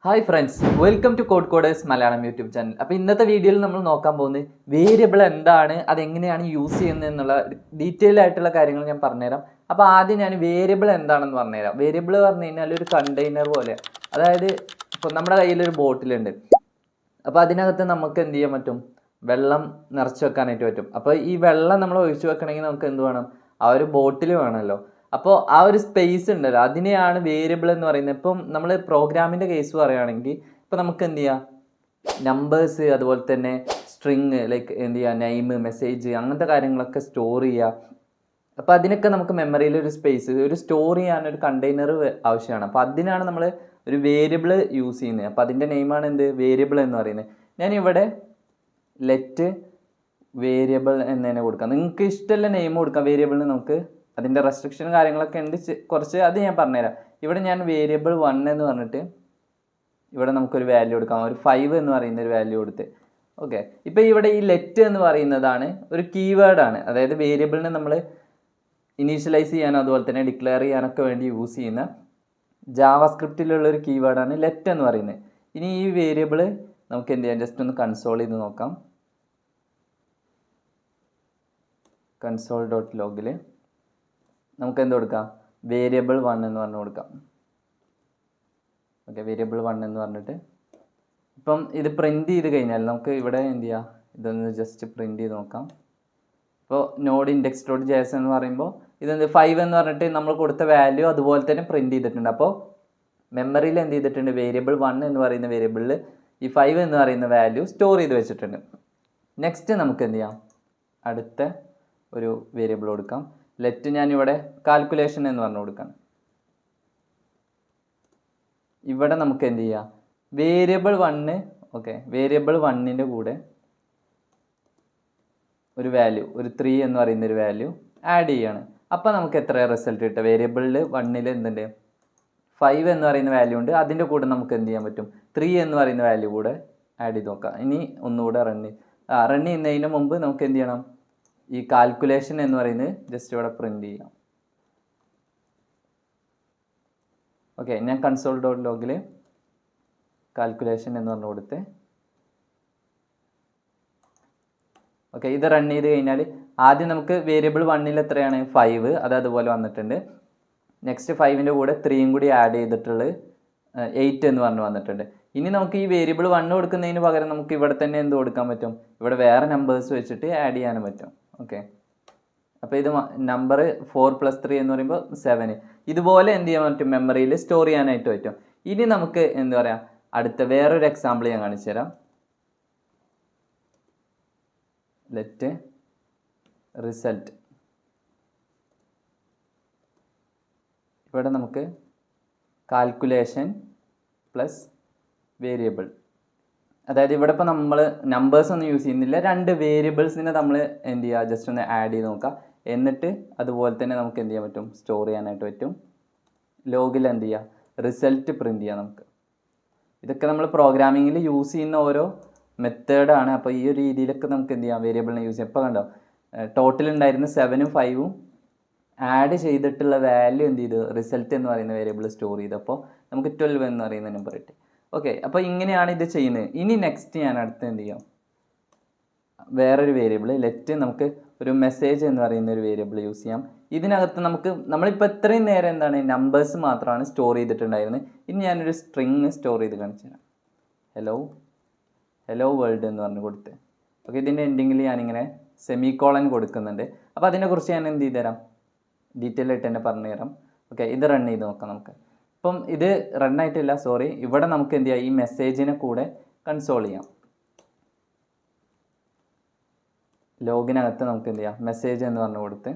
Hi friends, welcome to code coders Malayalam YouTube channel. അപ്പോൾ ഇന്നത്തെ വീഡിയോയിൽ നമ്മൾ നോക്കാൻ പോകുന്നത് വേരിയബിൾ എന്താണ്, അതെങ്ങനെയാണ് യൂസ് ചെയ്യുന്നത് എന്നുള്ള ഡീറ്റെയിൽ ആയിട്ടുള്ള കാര്യങ്ങൾ ഞാൻ പറഞ്ഞുതരാം. അപ്പോൾ ആദ്യം ഞാൻ വേരിയബിൾ എന്താണെന്ന് പറഞ്ഞുതരാം. വേരിയബിൾ പറഞ്ഞു കഴിഞ്ഞാൽ ഒരു കണ്ടെയ്നർ പോലെ, അതായത് ഇപ്പോൾ നമ്മുടെ കയ്യിലൊരു ബോട്ടിലുണ്ട്. അപ്പോൾ അതിനകത്ത് നമുക്ക് എന്ത് ചെയ്യാൻ പറ്റും? വെള്ളം നിറച്ച് വെക്കാനായിട്ട് പറ്റും. അപ്പോൾ ഈ വെള്ളം നമ്മൾ ഒഴിച്ചു വെക്കണമെങ്കിൽ നമുക്ക് എന്ത് വേണം? ആ ഒരു ബോട്ടിൽ വേണമല്ലോ. അപ്പോൾ ആ ഒരു സ്പേസ് ഉണ്ടല്ലോ, അതിനെയാണ് വേരിയബിൾ എന്ന് പറയുന്നത്. ഇപ്പം നമ്മൾ പ്രോഗ്രാമിൻ്റെ കേസ് പറയുകയാണെങ്കിൽ ഇപ്പോൾ നമുക്ക് എന്ത് ചെയ്യാം? നമ്പേഴ്സ്, അതുപോലെ തന്നെ സ്ട്രിങ്, ലൈക്ക് എന്ത് ചെയ്യുക, നെയിം, മെസ്സേജ്, അങ്ങനത്തെ കാര്യങ്ങളൊക്കെ സ്റ്റോർ ചെയ്യുക. അപ്പോൾ അതിനൊക്കെ നമുക്ക് മെമ്മറിയിൽ ഒരു സ്പേസ്, ഒരു സ്റ്റോർ ചെയ്യാൻ ഒരു കണ്ടെയ്നർ ആവശ്യമാണ്. അപ്പോൾ അതിനാണ് നമ്മൾ ഒരു വേരിയബിൾ യൂസ് ചെയ്യുന്നത്. അപ്പോൾ അതിൻ്റെ നെയിമാണ് എന്ത്? വേരിയബിൾ എന്ന് പറയുന്നത്. ഞാനിവിടെ ലെറ്റ് വേരിയബിൾ എന്ന് തന്നെ കൊടുക്കാം. നിങ്ങൾക്ക് ഇഷ്ടമുള്ള നെയിം കൊടുക്കാം വേരിയബിളിന്. നമുക്ക് അതിൻ്റെ റെസ്ട്രിക്ഷനും കാര്യങ്ങളൊക്കെ ഉണ്ട് കുറച്ച്, അത് ഞാൻ പറഞ്ഞുതരാം. ഇവിടെ ഞാൻ വേരിയബിൾ 1 എന്ന് പറഞ്ഞിട്ട് ഇവിടെ നമുക്കൊരു വാല്യൂ കൊടുക്കാം, ഒരു 5 എന്ന് പറയുന്ന ഒരു വാല്യൂ കൊടുത്ത്. ഓക്കെ, ഇപ്പോൾ ഇവിടെ ഈ ലെറ്റ് എന്ന് പറയുന്നതാണ് ഒരു കീവേഡാണ്. അതായത് വേരിയബിളിനെ നമ്മൾ ഇനീഷ്യലൈസ് ചെയ്യാനോ അതുപോലെ തന്നെ ഡിക്ലെയർ ചെയ്യാനൊക്കെ വേണ്ടി യൂസ് ചെയ്യുന്ന ജാവാസ്ക്രിപ്റ്റിലുള്ളൊരു കീവേഡാണ് ലെറ്റ് എന്ന് പറയുന്നത്. ഇനി ഈ വേരിയബിൾ നമുക്ക് എന്ത് ചെയ്യാം? ജസ്റ്റ് ഒന്ന് കൺസോൾ ചെയ്ത് നോക്കാം. കൺസോൾ ഡോട്ട് ലോഗിൽ നമുക്ക് എന്ത് കൊടുക്കാം? വേരിയബിൾ 1 എന്ന് പറഞ്ഞു കൊടുക്കാം. ഓക്കെ, വേരിയബിൾ 1 എന്ന് പറഞ്ഞിട്ട് ഇപ്പം ഇത് പ്രിൻറ്റ് ചെയ്ത് കഴിഞ്ഞാൽ നമുക്ക് ഇവിടെ എന്ത് ചെയ്യാം? ഇതൊന്ന് ജസ്റ്റ് പ്രിൻറ്റ് ചെയ്ത് നോക്കാം. ഇപ്പോൾ നോഡ് ഇൻഡെക്സ് ഡോട്ട് ജെഎസ് എന്ന് പറയുമ്പോൾ ഇതെന്ത് 5 എന്ന് പറഞ്ഞിട്ട് നമ്മൾ കൊടുത്ത വാല്യൂ അതുപോലെ തന്നെ പ്രിൻറ്റ് ചെയ്തിട്ടുണ്ട്. അപ്പോൾ മെമ്മറിയിൽ എന്ത് ചെയ്തിട്ടുണ്ട്? വേരിയബിൾ 1 എന്ന് പറയുന്ന വേരിയബിളിൽ ഈ 5 എന്ന് പറയുന്ന വാല്യൂ സ്റ്റോർ ചെയ്ത് വെച്ചിട്ടുണ്ട്. നെക്സ്റ്റ് നമുക്ക് എന്ത് ചെയ്യാം? അടുത്ത ഒരു വേരിയബിൾ കൊടുക്കാം. ലെറ്റ് ഞാനിവിടെ കാൽക്കുലേഷൻ എന്ന് പറഞ്ഞു കൊടുക്കാം. ഇവിടെ നമുക്ക് എന്ത് ചെയ്യാം? വേരിയബിൾ 1, ഓക്കെ, വേരിയബിൾ 1ൻ്റെ കൂടെ ഒരു വാല്യൂ, ഒരു 3 എന്ന് പറയുന്ന ഒരു വാല്യൂ ആഡ് ചെയ്യാണ്. അപ്പോൾ നമുക്ക് എത്ര റിസൾട്ട് കിട്ടുക? വേരിയബിളിൽ 1ൽ എന്തുണ്ട്? 5 എന്ന് പറയുന്ന വാല്യൂ ഉണ്ട്. അതിൻ്റെ കൂടെ നമുക്ക് എന്ത് ചെയ്യാൻ പറ്റും? 3 എന്ന് പറയുന്ന വാല്യൂ കൂടെ ആഡ് ചെയ്ത് നോക്കാം. ഇനി ഒന്നുകൂടെ റൺ ചെയ്യുന്നതിന് മുമ്പ് നമുക്ക് എന്ത് ചെയ്യണം? ഈ കാൽക്കുലേഷൻ എന്ന് പറയുന്നത് ജസ്റ്റ് ഇവിടെ പ്രിൻറ്റ് ചെയ്യാം. ഓക്കെ, ഞാൻ കൺസോൾ ഡോട്ട് ലോഗിൽ കാൽക്കുലേഷൻ എന്ന് പറഞ്ഞു കൊടുത്ത് ഓക്കെ, ഇത് റൺ ചെയ്ത് കഴിഞ്ഞാൽ ആദ്യം നമുക്ക് വേരിയബിൾ 1ൽ എത്രയാണ്? 5, അത് അതുപോലെ വന്നിട്ടുണ്ട്. നെക്സ്റ്റ് 5ൻ്റെ കൂടെ 3യും കൂടി ആഡ് ചെയ്തിട്ടുള്ളത് 8 എന്ന് പറഞ്ഞു വന്നിട്ടുണ്ട്. ഇനി നമുക്ക് ഈ വേരിയബിൾ 1 കൊടുക്കുന്നതിന് പകരം നമുക്ക് ഇവിടെ തന്നെ എന്ത് കൊടുക്കാൻ പറ്റും? ഇവിടെ വേറെ നമ്പേഴ്സ് വെച്ചിട്ട് ആഡ് ചെയ്യാനും പറ്റും. ഓക്കെ, അപ്പോൾ ഇത് നമ്പർ 4 + 3 എന്ന് പറയുമ്പോൾ 7. ഇതുപോലെ എന്ത് ചെയ്യാൻ പറ്റും? മെമ്മറിയിൽ സ്റ്റോർ ചെയ്യാനായിട്ട് പറ്റും. ഇനി നമുക്ക് എന്താ പറയുക, അടുത്ത വേറൊരു എക്സാമ്പിൾ ഞാൻ കാണിച്ചു തരാം. Let result. ഇവിടെ നമുക്ക് കാൽക്കുലേഷൻ പ്ലസ് വേരിയബിൾ, അതായത് ഇവിടെ ഇപ്പോൾ നമ്മൾ നമ്പേഴ്സ് ഒന്നും യൂസ് ചെയ്യുന്നില്ല, 2 വേരിയബിൾസിനെ നമ്മൾ എന്ത് ചെയ്യുക? ജസ്റ്റ് ഒന്ന് ആഡ് ചെയ്ത് നോക്കുക. എന്നിട്ട് അതുപോലെ തന്നെ നമുക്ക് എന്ത് ചെയ്യാൻ പറ്റും? സ്റ്റോർ ചെയ്യാനായിട്ട് പറ്റും. ലോഗിൽ എന്ത് ചെയ്യുക? റിസൾട്ട് പ്രിൻറ്റ് ചെയ്യുക നമുക്ക്. ഇതൊക്കെ നമ്മൾ പ്രോഗ്രാമിങ്ങിൽ യൂസ് ചെയ്യുന്ന ഓരോ മെത്തേഡാണ്. അപ്പോൾ ഈ ഒരു രീതിയിലൊക്കെ നമുക്ക് എന്ത് ചെയ്യാം? വേരിയബിളിനെ യൂസ് ചെയ്യാം. ഇപ്പോൾ കണ്ടോ, ടോട്ടൽ ഉണ്ടായിരുന്ന 7ഉം 5ഉം ആഡ് ചെയ്തിട്ടുള്ള വാല്യൂ എന്ത് ചെയ്തു? റിസൾട്ട് എന്ന് പറയുന്ന വേരിയബിൾ സ്റ്റോർ ചെയ്തപ്പോൾ നമുക്ക് 12 എന്ന് പറയുന്ന നമ്പർ കിട്ടി. ഓക്കെ, അപ്പോൾ ഇങ്ങനെയാണ് ഇത് ചെയ്യുന്നത്. ഇനി നെക്സ്റ്റ് ഞാൻ അടുത്ത് എന്ത് ചെയ്യാം? വേറൊരു വേരിയബിൾ ലെറ്റ് നമുക്ക് ഒരു മെസ്സേജ് എന്ന് പറയുന്ന ഒരു വേരിയബിൾ യൂസ് ചെയ്യാം. ഇതിനകത്ത് നമ്മളിപ്പോൾ ഇത്രയും നേരം എന്താണ്? നമ്പേഴ്സ് മാത്രമാണ് സ്റ്റോർ ചെയ്തിട്ടുണ്ടായിരുന്നത്. ഇനി ഞാനൊരു സ്ട്രിങ് സ്റ്റോർ ചെയ്ത് കാണിച്ചു തരാം. ഹലോ വേൾഡ് എന്ന് പറഞ്ഞ് കൊടുത്ത്. ഓക്കെ, ഇതിൻ്റെ എൻഡിങ്ങിൽ ഞാനിങ്ങനെ സെമിക്കോളൻ കൊടുക്കുന്നുണ്ട്. അപ്പോൾ അതിനെക്കുറിച്ച് ഞാൻ എന്ത് ചെയ്ത് തരാം? ഡീറ്റെയിൽ ആയിട്ട് തന്നെ പറഞ്ഞു തരാം. ഓക്കെ, ഇത് റൺ ചെയ്ത് നോക്കാം നമുക്ക്. ഇപ്പം ഇത് റണ്ണായിട്ടില്ല, സോറി. ഇവിടെ നമുക്ക് എന്ത് ചെയ്യാം? ഈ മെസ്സേജിനെ കൂടെ കൺസോൾ ചെയ്യാം. ലോഗിനകത്ത് നമുക്ക് എന്ത് ചെയ്യാം? മെസ്സേജ് എന്ന് പറഞ്ഞു കൊടുത്ത്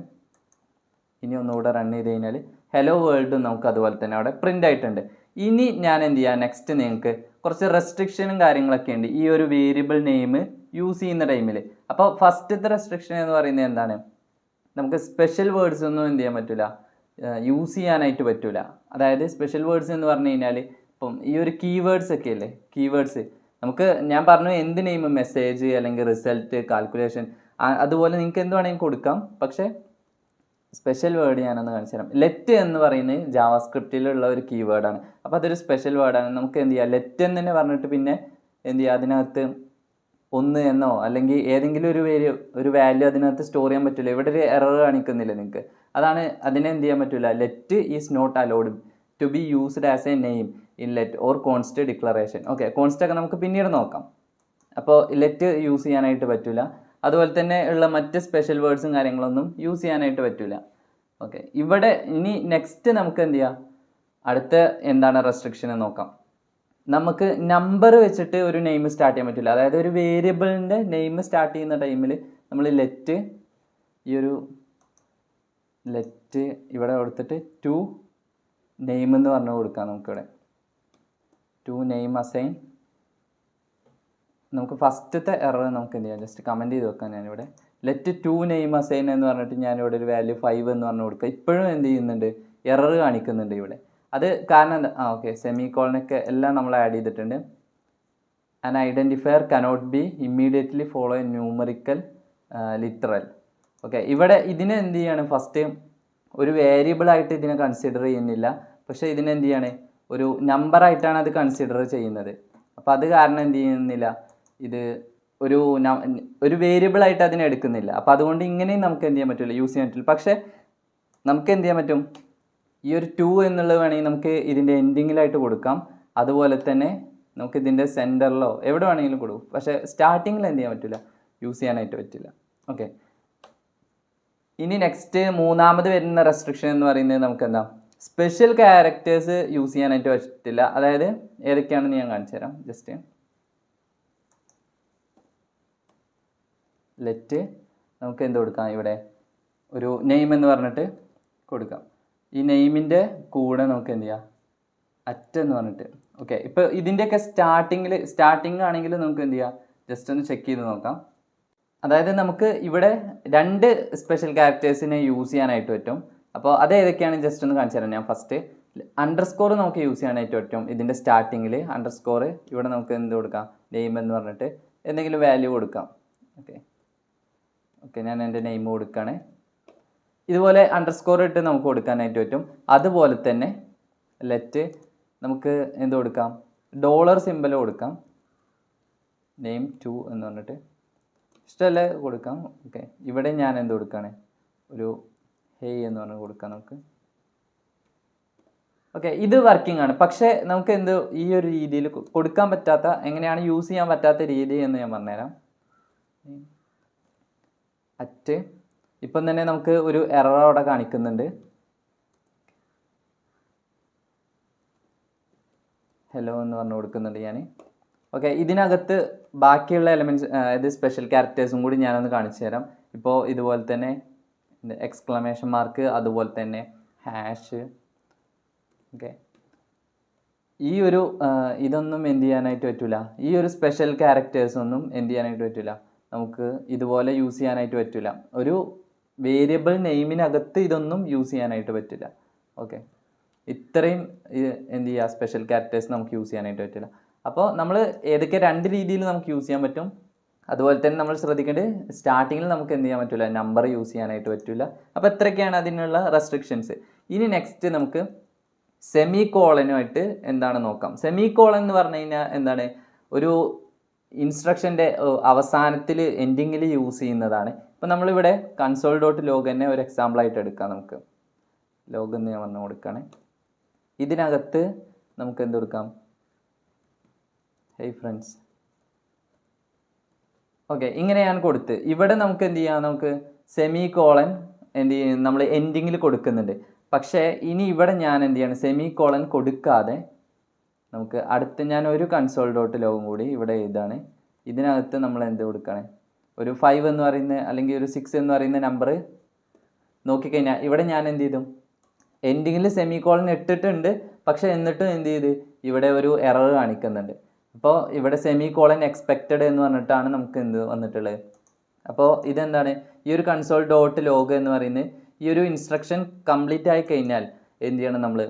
ഇനി ഒന്നുകൂടെ റൺ ചെയ്ത് കഴിഞ്ഞാൽ ഹലോ വേൾഡും നമുക്ക് അതുപോലെ തന്നെ അവിടെ പ്രിൻ്റ് ആയിട്ടുണ്ട്. ഇനി ഞാൻ എന്ത് ചെയ്യാം? നെക്സ്റ്റ് നിങ്ങൾക്ക് കുറച്ച് റെസ്ട്രിക്ഷനും കാര്യങ്ങളൊക്കെ ഉണ്ട് ഈ ഒരു വേരിയബിൾ നെയിം യൂസ് ചെയ്യുന്ന ടൈമിൽ. അപ്പോൾ ഫസ്റ്റത്തെ റെസ്ട്രിക്ഷൻ എന്ന് പറയുന്നത് എന്താണ്? നമുക്ക് സ്പെഷ്യൽ വേർഡ്സ് ഒന്നും എന്ത് ചെയ്യാൻ പറ്റില്ല? യൂസ് ചെയ്യാനായിട്ട് പറ്റില്ല. അതായത് സ്പെഷ്യൽ വേർഡ്സ് എന്ന് പറഞ്ഞു കഴിഞ്ഞാൽ ഇപ്പം ഈ ഒരു കീവേഡ്സ് ഒക്കെ അല്ലേ, കീവേഡ്സ് നമുക്ക് ഞാൻ പറഞ്ഞു എന്ത് നെയിം, മെസ്സേജ് അല്ലെങ്കിൽ റിസൾട്ട്, കാൽക്കുലേഷൻ, അതുപോലെ നിങ്ങൾക്ക് എന്ത് വേണമെങ്കിൽ കൊടുക്കാം. പക്ഷേ സ്പെഷ്യൽ വേർഡ് ഞാനൊന്ന് കാണിച്ചു തരാം. ലെറ്റ് എന്ന് പറയുന്നത് ജാവാസ്ക്രിപ്റ്റിലുള്ള ഒരു കീവേഡാണ്. അപ്പോൾ അതൊരു സ്പെഷ്യൽ വേർഡാണ്. നമുക്ക് എന്ത് ചെയ്യാം, ലെറ്റ് എന്ന് തന്നെ പറഞ്ഞിട്ട് പിന്നെ എന്ത് ചെയ്യുക, അതിനകത്ത് 1 എന്നോ അല്ലെങ്കിൽ ഏതെങ്കിലും ഒരു വാല്യൂ അതിനകത്ത് സ്റ്റോർ ചെയ്യാൻ പറ്റില്ല. ഇവിടെ ഒരു എറർ കാണിക്കുന്നില്ല നിങ്ങൾക്ക്, അതാണ് അതിനെ എന്ത് ചെയ്യാൻ പറ്റില്ല. Let is not allowed to be used as a name in let or const declaration. Okay, const ഒക്കെ നമുക്ക് പിന്നീട് നോക്കാം. അപ്പോൾ ലെറ്റ് യൂസ് ചെയ്യാനായിട്ട് പറ്റില്ല. അതുപോലെ തന്നെ ഉള്ള മറ്റ് സ്പെഷ്യൽ വേർഡ്സും കാര്യങ്ങളൊന്നും യൂസ് ചെയ്യാനായിട്ട് പറ്റില്ല. ഓക്കെ, ഇവിടെ ഇനി നെക്സ്റ്റ് നമുക്ക് എന്ത് ചെയ്യാം, അടുത്ത എന്താണ് റെസ്ട്രിക്ഷൻ എന്ന് നോക്കാം. നമുക്ക് നമ്പർ വെച്ചിട്ട് ഒരു നെയിം സ്റ്റാർട്ട് ചെയ്യാൻ പറ്റില്ല. അതായത് ഒരു വേരിയബിളിൻ്റെ നെയിം സ്റ്റാർട്ട് ചെയ്യുന്ന ടൈമിൽ നമ്മൾ ലെറ്റ് ഇവിടെ കൊടുത്തിട്ട് ടു നെയിം എന്ന് പറഞ്ഞു കൊടുക്കാം. നമുക്കിവിടെ ടു നെയിം അസൈൻ. നമുക്ക് ഫസ്റ്റത്തെ എറർ നമുക്ക് എന്ത് ചെയ്യാം, ജസ്റ്റ് കമൻറ്റ് ചെയ്ത് വെക്കാം. ഞാനിവിടെ ലെറ്റ് ടു നെയിം അസൈൻ എന്ന് പറഞ്ഞിട്ട് ഞാനിവിടെ ഒരു വാല്യൂ 5 എന്ന് പറഞ്ഞു കൊടുക്കുക. ഇപ്പോഴും എന്ത് ചെയ്യുന്നുണ്ട്, എറർ കാണിക്കുന്നുണ്ട് ഇവിടെ. അത് കാരണം എന്താ, ഓക്കെ, സെമി കോളനൊക്കെ എല്ലാം നമ്മൾ ആഡ് ചെയ്തിട്ടുണ്ട്. An identifier cannot be immediately follow A numerical literal. Okay, ഇവിടെ ഇതിനെ എന്ത് ചെയ്യാണ്, ഫസ്റ്റ് ഒരു വേരിയബിളായിട്ട് ഇതിനെ കൺസിഡർ ചെയ്യുന്നില്ല, പക്ഷേ ഇതിനെ എന്ത് ചെയ്യാണ്, ഒരു നമ്പറായിട്ടാണ് അത് കൺസിഡർ ചെയ്യുന്നത്. അപ്പോൾ അത് കാരണം എന്ത് ചെയ്യുന്നില്ല, ഇത് ഒരു വേരിയബിളായിട്ട് അതിനെ എടുക്കുന്നില്ല. അപ്പോൾ അതുകൊണ്ട് ഇങ്ങനെയും നമുക്ക് എന്ത് ചെയ്യാൻ പറ്റില്ല, യൂസ് ചെയ്യാൻ പറ്റില്ല. പക്ഷേ നമുക്ക് എന്ത് ചെയ്യാൻ പറ്റും, ഈ ഒരു 2 എന്നുള്ളത് വേണമെങ്കിൽ നമുക്ക് ഇതിൻ്റെ എൻഡിങ്ങിലായിട്ട് കൊടുക്കാം. അതുപോലെ തന്നെ നമുക്ക് ഇതിൻ്റെ സെൻറ്ററിലോ എവിടെ വേണമെങ്കിലും കൊടുക്കും. പക്ഷേ സ്റ്റാർട്ടിങ്ങിൽ എന്ത് ചെയ്യാൻ പറ്റില്ല, യൂസ് ചെയ്യാനായിട്ട് പറ്റില്ല. ഓക്കെ, ഇനി നെക്സ്റ്റ് മൂന്നാമത് വരുന്ന റെസ്ട്രിക്ഷൻ എന്ന് പറയുന്നത് നമുക്ക് എന്താ, സ്പെഷ്യൽ ക്യാരക്ടേഴ്സ് യൂസ് ചെയ്യാനായിട്ട് പറ്റില്ല. അതായത് ഏതൊക്കെയാണെന്ന് ഞാൻ കാണിച്ചു തരാം. ജസ്റ്റ് ലെറ്റ് നമുക്ക് എന്ത് കൊടുക്കാം, ഇവിടെ ഒരു നെയിം എന്ന് പറഞ്ഞിട്ട് കൊടുക്കാം. ഈ നെയിമിൻ്റെ കൂടെ നമുക്ക് എന്ത് ചെയ്യാം, അറ്റ് എന്ന് പറഞ്ഞിട്ട്. ഓക്കെ, ഇപ്പോൾ ഇതിൻ്റെയൊക്കെ സ്റ്റാർട്ടിങ് ആണെങ്കിൽ നമുക്ക് എന്ത് ചെയ്യാം, ജസ്റ്റ് ഒന്ന് ചെക്ക് ചെയ്ത് നോക്കാം. അതായത് നമുക്ക് ഇവിടെ 2 സ്പെഷ്യൽ ക്യാരക്ടേഴ്സിനെ യൂസ് ചെയ്യാനായിട്ട് പറ്റും. അപ്പോൾ അത് ഏതൊക്കെയാണ് ജസ്റ്റ് ഒന്ന് കാണിച്ചു തരാം. ഞാൻ ഫസ്റ്റ് അണ്ടർസ്കോർ നമുക്ക് യൂസ് ചെയ്യാനായിട്ട് പറ്റും. ഇതിൻ്റെ സ്റ്റാർട്ടിങ്ങിൽ അണ്ടർസ്കോർ, ഇവിടെ നമുക്ക് എന്ത് കൊടുക്കാം, നെയിം എന്ന് പറഞ്ഞിട്ട് എന്തെങ്കിലും വാല്യൂ കൊടുക്കാം. ഓക്കെ, ഞാൻ എൻ്റെ നെയിം കൊടുക്കുകയാണ്. ഇതുപോലെ അണ്ടർസ്കോർ ഇട്ട് നമുക്ക് കൊടുക്കാനായിട്ട് പറ്റും. അതുപോലെ തന്നെ ലെറ്റ് നമുക്ക് എന്ത് കൊടുക്കാം, ഡോളർ സിമ്പൽ കൊടുക്കാം, നെയിം 2 എന്ന് പറഞ്ഞിട്ട് ഇഷ്ടമല്ല കൊടുക്കാം. ഓക്കെ, ഇവിടെ ഞാൻ എന്ത് കൊടുക്കുകയാണ്, ഒരു ഹേയ് എന്ന് പറഞ്ഞ് കൊടുക്കാം നമുക്ക്. ഓക്കെ, ഇത് വർക്കിംഗ് ആണ്. പക്ഷേ നമുക്ക് എന്ത് ഈ ഒരു രീതിയിൽ കൊടുക്കാൻ പറ്റാത്ത, എങ്ങനെയാണ് യൂസ് ചെയ്യാൻ പറ്റാത്ത രീതി എന്ന് ഞാൻ പറഞ്ഞുതരാം. അറ്റ് ഇപ്പം തന്നെ നമുക്ക് ഒരു എറർ അവിടെ കാണിക്കുന്നുണ്ട്. ഹലോ എന്ന് പറഞ്ഞു കൊടുക്കുന്നുണ്ട് ഞാൻ. ഓക്കെ, ഇതിനകത്ത് ബാക്കിയുള്ള എലമെൻറ്റ്സ്, അതായത് സ്പെഷ്യൽ ക്യാരക്ടേഴ്സും കൂടി ഞാനൊന്ന് കാണിച്ചു തരാം. ഇപ്പോൾ ഇതുപോലെ തന്നെ എക്സ്ക്ലമേഷൻ മാർക്ക്, അതുപോലെ തന്നെ ഹാഷ്. ഓക്കെ, ഈ ഒരു ഇതൊന്നും എന്ത് ചെയ്യാനായിട്ട് പറ്റില്ല, ഈ ഒരു സ്പെഷ്യൽ ക്യാരക്ടേഴ്സ് ഒന്നും എന്ത് ചെയ്യാനായിട്ട് പറ്റില്ല, നമുക്ക് ഇതുപോലെ യൂസ് ചെയ്യാനായിട്ട് പറ്റില്ല. ഒരു വേരിയബിൾ നെയിമിനകത്ത് ഇതൊന്നും യൂസ് ചെയ്യാനായിട്ട് പറ്റില്ല. ഓക്കെ, ഇത്രയും എന്ത് ചെയ്യുക, സ്പെഷ്യൽ ക്യാരക്ടേഴ്സ് നമുക്ക് യൂസ് ചെയ്യാനായിട്ട് പറ്റില്ല. അപ്പോൾ നമ്മൾ ഏതൊക്കെ 2 രീതിയിൽ നമുക്ക് യൂസ് ചെയ്യാൻ പറ്റും. അതുപോലെ തന്നെ നമ്മൾ ശ്രദ്ധിക്കേണ്ടത്, സ്റ്റാർട്ടിങ്ങിൽ നമുക്ക് എന്ത് ചെയ്യാൻ പറ്റില്ല, നമ്പർ യൂസ് ചെയ്യാനായിട്ട് പറ്റില്ല. അപ്പോൾ ഇത്രയൊക്കെയാണ് അതിനുള്ള റെസ്ട്രിക്ഷൻസ്. ഇനി നെക്സ്റ്റ് നമുക്ക് സെമി കോളനുമായിട്ട് എന്താണ് നോക്കാം. സെമി കോളൻ എന്ന് പറഞ്ഞു കഴിഞ്ഞാൽ എന്താണ്, ഒരു ഇൻസ്ട്രക്ഷൻ്റെ അവസാനത്തിൽ എൻഡിങ്ങിൽ യൂസ് ചെയ്യുന്നതാണ്. ഇപ്പോൾ നമ്മളിവിടെ കൺസോൾ ഡോട്ട് ലോഗ് തന്നെ ഒരു എക്സാമ്പിളായിട്ട് എടുക്കാം. നമുക്ക് ലോഗ് എന്ന് ഞാൻ പറഞ്ഞു കൊടുക്കുകയാണ്. ഇതിനകത്ത് നമുക്ക് എന്ത് കൊടുക്കാം, ഹേയ് ഫ്രണ്ട്സ്. ഓക്കെ, ഇങ്ങനെ ഞാൻ കൊടുത്ത് ഇവിടെ നമുക്ക് എന്ത് ചെയ്യാം, നമുക്ക് സെമി കോളൻ എന്ത് ചെയ്യും, നമ്മൾ എൻഡിങ്ങിൽ കൊടുക്കുന്നുണ്ട്. പക്ഷേ ഇനി ഇവിടെ ഞാൻ എന്ത് ചെയ്യണം, സെമി കോളൻ കൊടുക്കാതെ നമുക്ക് അടുത്ത് ഞാൻ ഒരു കൺസോൾ ഡോട്ട് ലോഗും കൂടി ഇവിടെ എഴുതാണ്. ഇതിനകത്ത് നമ്മൾ എന്ത് കൊടുക്കുകയാണ്, ഒരു 5 എന്ന് പറയുന്ന അല്ലെങ്കിൽ ഒരു 6 എന്ന് പറയുന്ന നമ്പർ നോക്കിക്കഴിഞ്ഞാൽ ഇവിടെ ഞാൻ എന്ത് ചെയ്തു, എൻഡിങ്ങിൽ സെമി കോളൻ ഇട്ടിട്ടുണ്ട്. പക്ഷേ എന്നിട്ടും എന്ത് ചെയ്ത്, ഇവിടെ ഒരു എറർ കാണിക്കുന്നുണ്ട്. അപ്പോൾ ഇവിടെ സെമി കോളൻ എക്സ്പെക്റ്റഡ് എന്ന് പറഞ്ഞിട്ടാണ് നമുക്ക് എന്ത് വന്നിട്ടുള്ളത്. അപ്പോൾ ഇതെന്താണ്, ഈ ഒരു കൺസോൾ ഡോട്ട് ലോഗ് എന്ന് പറയുന്നത് ഈ ഒരു ഇൻസ്ട്രക്ഷൻ കംപ്ലീറ്റ് ആയി കഴിഞ്ഞാൽ എന്ത് ചെയ്യണം, നമ്മൾ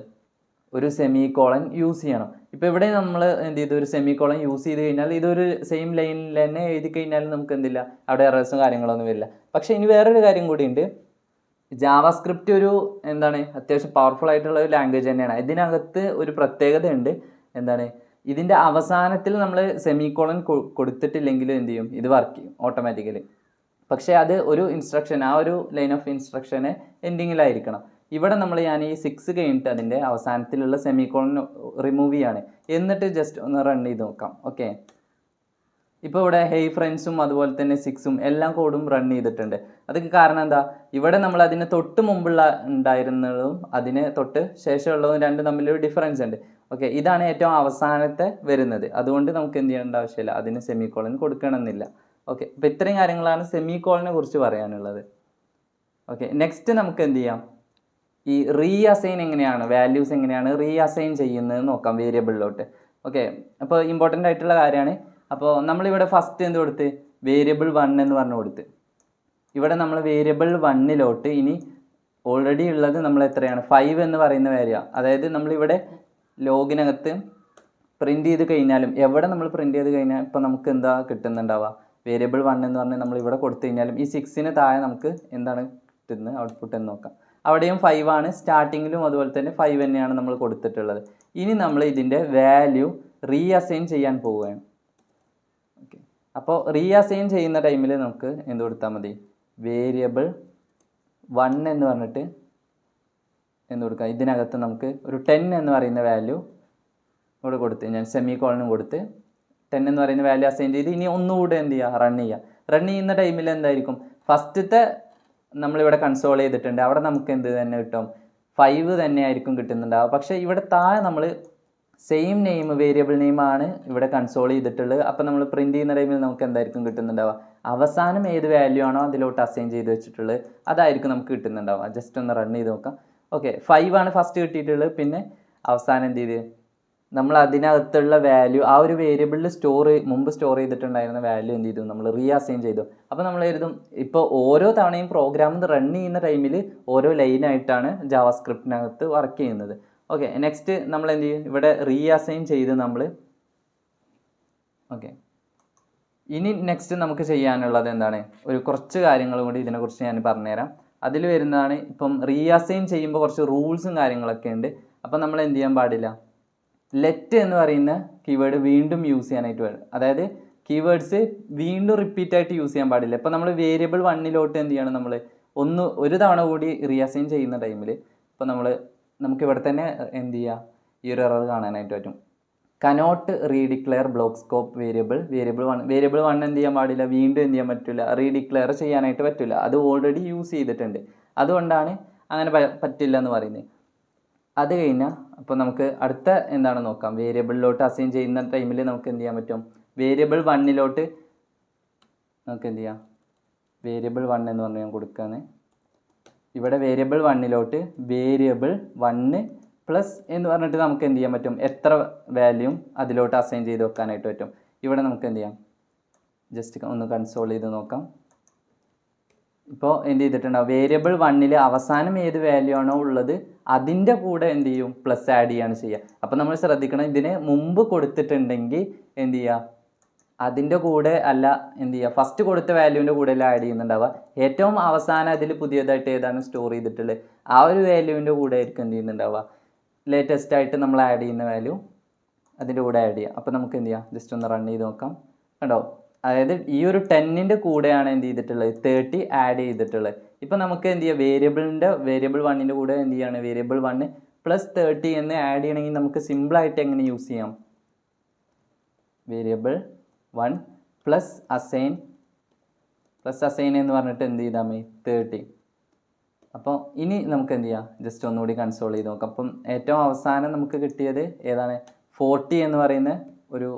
ഒരു സെമി കോളൻ യൂസ് ചെയ്യണം. ഇപ്പോൾ ഇവിടെ നമ്മൾ എന്ത് ചെയ്തു, ഒരു സെമി കോളൻ യൂസ് ചെയ്ത് കഴിഞ്ഞാൽ ഇതൊരു സെയിം ലൈനിൽ തന്നെ എഴുതി കഴിഞ്ഞാൽ നമുക്ക് എന്തില്ല, അവിടെ എറേഴ്സും കാര്യങ്ങളൊന്നും വരില്ല. പക്ഷേ ഇനി വേറൊരു കാര്യം കൂടി ഉണ്ട്. ജാവാസ്ക്രിപ്റ്റ് ഒരു എന്താണ് അത്യാവശ്യം പവർഫുൾ ആയിട്ടുള്ള ഒരു ലാംഗ്വേജ് തന്നെയാണ്. ഇതിനകത്ത് ഒരു പ്രത്യേകത ഉണ്ട്. എന്താണ്, ഇതിൻ്റെ അവസാനത്തിൽ നമ്മൾ സെമിക്കോളൻ കൊടുത്തിട്ടില്ലെങ്കിൽ എന്ത് ചെയ്യും, ഇത് വർക്ക് ചെയ്യും ഓട്ടോമാറ്റിക്കലി. പക്ഷേ അത് ഒരു ഇൻസ്ട്രക്ഷൻ, ആ ഒരു ലൈൻ ഓഫ് ഇൻസ്ട്രക്ഷന് എൻഡിങ്ങിലായിരിക്കണം. ഇവിടെ ഞാൻ ഈ 6 കഴിഞ്ഞിട്ട് അതിൻ്റെ അവസാനത്തിലുള്ള സെമിക്കോളൻ റിമൂവ് ചെയ്യാണ്. എന്നിട്ട് ജസ്റ്റ് ഒന്ന് റൺ ചെയ്ത് നോക്കാം. ഓക്കെ, ഇപ്പോൾ ഇവിടെ ഹെയ് ഫ്രണ്ട്സും അതുപോലെ തന്നെ 6ഉം എല്ലാം കോഡും റൺ ചെയ്തിട്ടുണ്ട്. അതൊക്കെ കാരണം എന്താ, ഇവിടെ നമ്മൾ അതിന് തൊട്ട് മുമ്പുള്ള ഉണ്ടായിരുന്നതും അതിന് തൊട്ട് ശേഷമുള്ളതും രണ്ടും തമ്മിലൊരു ഡിഫറൻസ് ഉണ്ട്. ഓക്കെ, ഇതാണ് ഏറ്റവും അവസാനത്തെ വരുന്നത്. അതുകൊണ്ട് നമുക്ക് എന്ത് ചെയ്യേണ്ട ആവശ്യമില്ല, അതിന് സെമിക്കോളൻ കൊടുക്കണമെന്നില്ല. ഓക്കെ, അപ്പോൾ ഇത്രയും കാര്യങ്ങളാണ് സെമിക്കോളനെ കുറിച്ച് പറയാനുള്ളത്. ഓക്കെ, നെക്സ്റ്റ് നമുക്ക് എന്ത് ചെയ്യാം, ഈ റീ അസൈൻ എങ്ങനെയാണ്, വാല്യൂസ് എങ്ങനെയാണ് റീ അസൈൻ ചെയ്യുന്നത് നോക്കാം വേരിയബിളിലോട്ട്. ഓക്കെ, അപ്പോൾ ഇമ്പോർട്ടൻ്റ് ആയിട്ടുള്ള കാര്യമാണ്. അപ്പോൾ നമ്മളിവിടെ ഫസ്റ്റ് എന്ത് കൊടുത്ത്, വേരിയബിൾ 1 എന്ന് പറഞ്ഞു കൊടുത്ത്. ഇവിടെ നമ്മൾ വേരിയബിൾ 1 ഇനി ഓൾറെഡി ഉള്ളത് നമ്മൾ എത്രയാണ്, 5 എന്ന് പറയുന്ന വാല്യൂ. അതായത് നമ്മളിവിടെ ലോഗിനകത്ത് പ്രിൻറ്റ് ചെയ്ത് കഴിഞ്ഞാലും എവിടെ നമ്മൾ പ്രിൻറ്റ് ചെയ്ത് കഴിഞ്ഞാൽ ഇപ്പോൾ നമുക്ക് എന്താ കിട്ടുന്നുണ്ടാവുക, വേരിയബിൾ 1 എന്ന് പറഞ്ഞാൽ നമ്മളിവിടെ കൊടുത്തു കഴിഞ്ഞാലും ഈ 6ന് താഴെ നമുക്ക് എന്താണ് കിട്ടുന്നത് ഔട്ട്പുട്ട് എന്ന് നോക്കാം. അവിടെയും 5 ആണ്, സ്റ്റാർട്ടിങ്ങിലും അതുപോലെ തന്നെ 5 തന്നെയാണ് നമ്മൾ കൊടുത്തിട്ടുള്ളത്. ഇനി നമ്മൾ ഇതിൻ്റെ വാല്യൂ റീ അസൈൻ ചെയ്യാൻ പോവുകയാണ്. ഓക്കെ, അപ്പോൾ റീ അസൈൻ ചെയ്യുന്ന ടൈമിൽ നമുക്ക് എന്ത് കൊടുത്താൽ മതി, വേരിയബിൾ 1 എന്ന് പറഞ്ഞിട്ട് എന്ത് കൊടുക്കാം, ഇതിനകത്ത് നമുക്ക് ഒരു 10 എന്ന് പറയുന്ന വാല്യൂ ഇവിടെ കൊടുത്ത് ഞാൻ സെമിക്കോളനും കൊടുത്ത് 10 എന്ന് പറയുന്ന വാല്യൂ അസൈൻ ചെയ്ത് ഇനി ഒന്നുകൂടെ എന്ത് ചെയ്യുക, റൺ ചെയ്യുക. റൺ ചെയ്യുന്ന ടൈമിൽ എന്തായിരിക്കും, ഫസ്റ്റത്തെ നമ്മളിവിടെ കൺസോൾ ചെയ്തിട്ടുണ്ട്, അവിടെ നമുക്ക് എന്ത് തന്നെ കിട്ടും, 5 തന്നെ ആയിരിക്കും കിട്ടുന്നുണ്ടാവുക. പക്ഷേ ഇവിടെ താഴെ നമ്മൾ സെയിം നെയിം, വേരിയബിൾ നെയിമാണ് ഇവിടെ കൺസോൾ ചെയ്തിട്ടുള്ളത്. അപ്പോൾ നമ്മൾ പ്രിൻറ്റ് ചെയ്യുന്ന ടൈമിൽ നമുക്ക് എന്തായിരിക്കും കിട്ടുന്നുണ്ടാവുക, അവസാനം ഏത് വാല്യൂ ആണോ അതിലോട്ട് അസൈൻ ചെയ്ത് വെച്ചിട്ടുള്ളത് അതായിരിക്കും നമുക്ക് കിട്ടുന്നുണ്ടാവുക. ജസ്റ്റ് ഒന്ന് റൺ ചെയ്ത് നോക്കാം. ഓക്കെ, 5 ആണ് ഫസ്റ്റ് കിട്ടിയിട്ടുള്ളത്. പിന്നെ അവസാനം എന്ത് ചെയ്ത് നമ്മൾ അതിനകത്തുള്ള വാല്യൂ ആ ഒരു വേരിയബിളിൽ മുമ്പ് സ്റ്റോർ ചെയ്തിട്ടുണ്ടായിരുന്ന വാല്യൂ എന്ത് ചെയ്തു, നമ്മൾ റീ അസൈൻ ചെയ്തു. അപ്പോൾ നമ്മൾ എഴുതും, ഇപ്പോൾ ഓരോ തവണയും പ്രോഗ്രാം റൺ ചെയ്യുന്ന ടൈമിൽ ഓരോ ലൈനായിട്ടാണ് ജാവാസ്ക്രിപ്റ്റിനകത്ത് വർക്ക് ചെയ്യുന്നത്. ഓക്കെ, നെക്സ്റ്റ് നമ്മൾ എന്ത് ചെയ്യും, ഇവിടെ റീ അസൈൻ ചെയ്ത് നമ്മൾ. ഓക്കെ, ഇനി നെക്സ്റ്റ് നമുക്ക് ചെയ്യാനുള്ളത് എന്താണ്, ഒരു കുറച്ച് കാര്യങ്ങൾ കൂടി ഇതിനെക്കുറിച്ച് ഞാൻ പറഞ്ഞുതരാം. അതിൽ വരുന്നതാണ്, ഇപ്പം റീ അസൈൻ ചെയ്യുമ്പോൾ കുറച്ച് റൂൾസും കാര്യങ്ങളൊക്കെ ഉണ്ട്. അപ്പം നമ്മൾ എന്ത് ചെയ്യാൻ പാടില്ല, ലെറ്റ് എന്ന് പറയുന്ന കീവേഡ് വീണ്ടും യൂസ് ചെയ്യാനായിട്ട് വേണം. അതായത് കീവേഡ്സ് വീണ്ടും റിപ്പീറ്റ് ആയിട്ട് യൂസ് ചെയ്യാൻ പാടില്ല. ഇപ്പോൾ നമ്മൾ വേരിയബിൾ 1 എന്ത് ചെയ്യണം, നമ്മൾ ഒരു തവണ കൂടി റീ അസൈൻ ചെയ്യുന്ന ടൈമിൽ ഇപ്പോൾ നമുക്ക് ഇവിടെ തന്നെ എന്ത് ചെയ്യുക, ഈ ഒരു എറർ കാണാനായിട്ട് പറ്റും. കനോട്ട് റീഡിക്ലെയർ ബ്ലോക്ക് സ്കോപ്പ് വേരിയബിൾ 1 എന്ത് ചെയ്യാൻ പാടില്ല, വീണ്ടും എന്ത് ചെയ്യാൻ പറ്റില്ല, റീഡിക്ലെയർ ചെയ്യാനായിട്ട് പറ്റില്ല. അത് ഓൾറെഡി യൂസ് ചെയ്തിട്ടുണ്ട്, അതുകൊണ്ടാണ് അങ്ങനെ പറ്റില്ല എന്ന് പറയുന്നത്. അത് കഴിഞ്ഞാൽ അപ്പോൾ നമുക്ക് അടുത്ത എന്താണ് നോക്കാം, വേരിയബിളിലോട്ട് അസൈൻ ചെയ്യുന്ന ടൈമിൽ നമുക്ക് എന്ത് ചെയ്യാൻ പറ്റും, വേരിയബിൾ 1 നമുക്ക് എന്ത് ചെയ്യാം, വേരിയബിൾ 1 എന്ന് പറഞ്ഞ് ഞാൻ കൊടുക്കുകയാണ്. ഇവിടെ വേരിയബിൾ 1 വേരിയബിൾ 1 പ്ലസ് എന്ന് പറഞ്ഞിട്ട് നമുക്ക് എന്ത് ചെയ്യാൻ പറ്റും, എത്ര വാല്യൂം അതിലോട്ട് അസൈൻ ചെയ്ത് വെക്കാനായിട്ട് പറ്റും. ഇവിടെ നമുക്ക് എന്ത് ചെയ്യാം, ജസ്റ്റ് ഒന്ന് കൺസോൾ ചെയ്ത് നോക്കാം. ഇപ്പോൾ എന്ത് ചെയ്തിട്ടുണ്ടാവും, വേരിയബിൾ 1 അവസാനം ഏത് വാല്യൂ ആണോ ഉള്ളത് അതിൻ്റെ കൂടെ എന്ത് ചെയ്യും, പ്ലസ് ആഡ് ചെയ്യാണ് ചെയ്യുക. അപ്പോൾ നമ്മൾ ശ്രദ്ധിക്കണം, ഇതിന് മുമ്പ് കൊടുത്തിട്ടുണ്ടെങ്കിൽ എന്ത് ചെയ്യുക, അതിൻ്റെ കൂടെ അല്ല എന്ത് ചെയ്യുക, ഫസ്റ്റ് കൊടുത്ത വാല്യൂവിൻ്റെ കൂടെ അല്ല ആഡ് ചെയ്യുന്നുണ്ടാവുക. ഏറ്റവും അവസാനം അതിൽ പുതിയതായിട്ട് ഏതാണ് സ്റ്റോർ ചെയ്തിട്ടുള്ളത് ആ ഒരു വാല്യൂവിൻ്റെ കൂടെ ആയിരിക്കും എന്ത് ചെയ്യുന്നുണ്ടാവുക, ലേറ്റസ്റ്റ് ആയിട്ട് നമ്മൾ ആഡ് ചെയ്യുന്ന വാല്യൂ അതിൻ്റെ കൂടെ ആഡ് ചെയ്യുക. അപ്പോൾ നമുക്ക് എന്ത് ചെയ്യാം, ജസ്റ്റ് ഒന്ന് റൺ ചെയ്ത് നോക്കാം. കണ്ടോ, അതായത് ഈ ഒരു 10ൻ്റെ കൂടെയാണ് എന്ത് ചെയ്തിട്ടുള്ളത്, 30 ആഡ് ചെയ്തിട്ടുള്ളത്. ഇപ്പോൾ നമുക്ക് എന്ത് ചെയ്യുക, വേരിയബിൾ 1 കൂടെ എന്ത് ചെയ്യാണ്, വേരിയബിൾ 1 പ്ലസ് 30 എന്ന് ആഡ് ചെയ്യണമെങ്കിൽ നമുക്ക് സിമ്പിളായിട്ട് എങ്ങനെ യൂസ് ചെയ്യാം, വേരിയബിൾ 1 പ്ലസ് അസൈൻ എന്ന് പറഞ്ഞിട്ട് എന്ത് ചെയ്താൽ മതി, 30. അപ്പോൾ ഇനി നമുക്ക് എന്ത് ചെയ്യാം, ജസ്റ്റ് ഒന്നുകൂടി കൺസോൾ ചെയ്ത് നോക്കാം. അപ്പം ഏറ്റവും അവസാനം നമുക്ക് കിട്ടിയത് ഏതാണ്, 40 എന്ന് പറയുന്ന ഒരു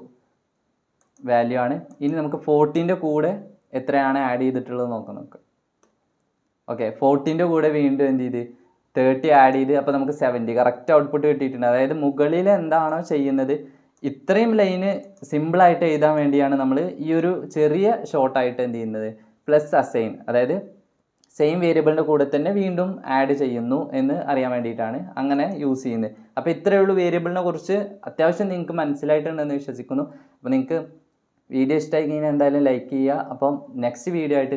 വാല്യൂ ആണ്. ഇനി നമുക്ക് 40ൻ്റെ കൂടെ എത്രയാണ് ആഡ് ചെയ്തിട്ടുള്ളത് നോക്കാം നമുക്ക്. ഓക്കെ, 40ൻ്റെ കൂടെ വീണ്ടും എന്ത് ചെയ്ത് 30 ആഡ് ചെയ്ത് അപ്പോൾ നമുക്ക് 70 കറക്റ്റ് ഔട്ട്പുട്ട് കിട്ടിയിട്ടുണ്ട്. അതായത് മുകളിൽ എന്താണോ ചെയ്യുന്നത് ഇത്രയും ലൈന് സിമ്പിളായിട്ട് എഴുതാൻ വേണ്ടിയാണ് നമ്മൾ ഈ ഒരു ചെറിയ ഷോർട്ടായിട്ട് എന്ത് ചെയ്യുന്നത്, പ്ലസ് അസൈൻ, അതായത് സെയിം വേരിയബിളിൻ്റെ കൂടെ തന്നെ വീണ്ടും ആഡ് ചെയ്യുന്നു എന്ന് അറിയാൻ വേണ്ടിയിട്ടാണ് അങ്ങനെ യൂസ് ചെയ്യുന്നത്. അപ്പോൾ ഇത്രയേ ഉള്ളൂ വേരിയബിളിനെ കുറിച്ച്. അത്യാവശ്യം നിങ്ങൾക്ക് മനസ്സിലായിട്ടുണ്ടെന്ന് വിശ്വസിക്കുന്നു. അപ്പോൾ നിങ്ങൾക്ക് വീഡിയോ ഇഷ്ടമായി കഴിഞ്ഞാൽ എന്തായാലും ലൈക്ക് ചെയ്യുക. അപ്പം നെക്സ്റ്റ് വീഡിയോ ആയിട്ട്